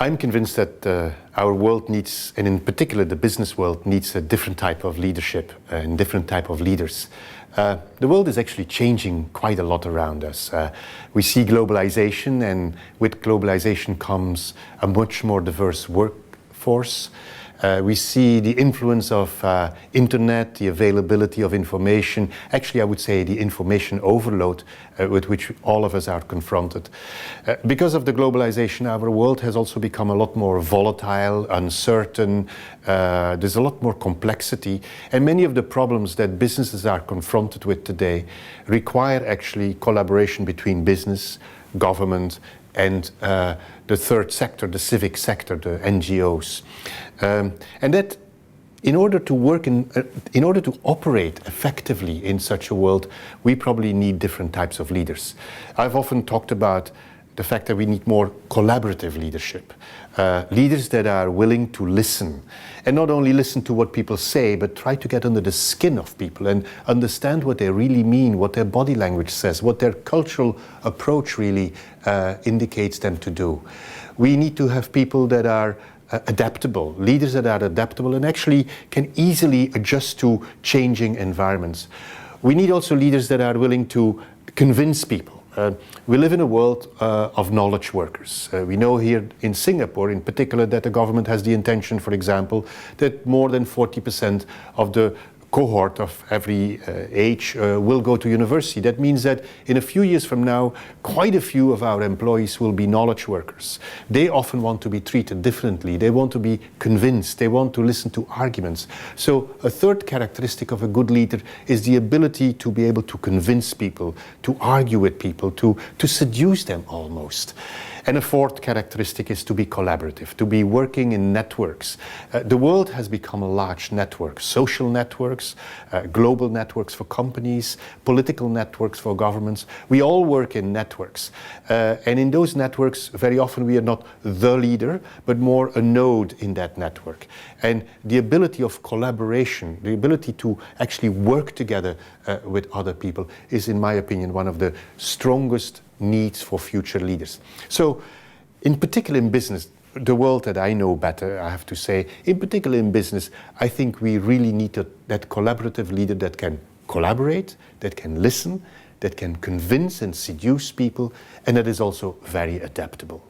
I'm convinced that our world needs, and in particular the business world, needs a different type of leadership and different type of leaders. The world is actually changing quite a lot around us. We see globalization, and with globalization comes a much more diverse workforce. We see the influence of internet, the availability of information, actually I would say the information overload with which all of us are confronted. Because of the globalization, our world has also become a lot more volatile, uncertain, there's a lot more complexity, and many of the problems that businesses are confronted with today require actually collaboration between business, government, and the third sector, the civic sector, the NGOs. And that in order to work in order to operate effectively in such a world, we probably need different types of leaders. I've often talked about the fact that we need more collaborative leadership. Leaders that are willing to listen, and not only listen to what people say, but try to get under the skin of people and understand what they really mean, what their body language says, what their cultural approach really indicates them to do. We need to have people that are adaptable, leaders that are adaptable and actually can easily adjust to changing environments. We need also leaders that are willing to convince people. We live in a world of knowledge workers. We know here in Singapore in particular that the government has the intention, for example, that more than 40% of the cohort of every age will go to university. That means that in a few years from now, quite a few of our employees will be knowledge workers. They often want to be treated differently. They want to be convinced. They want to listen to arguments. So a third characteristic of a good leader is the ability to be able to convince people, to argue with people, to seduce them almost. And a fourth characteristic is to be collaborative, to be working in networks. The world has become a large network, social networks, global networks for companies, political networks for governments. We all work in networks. And in those networks, very often we are not the leader, but more a node in that network. And the ability of collaboration, the ability to actually work together with other people is, in my opinion, one of the strongest needs for future leaders. So, in particular in business, the world that I know better, I have to say, in particular in business, I think we really need that collaborative leader that can collaborate, that can listen, that can convince and seduce people, and that is also very adaptable.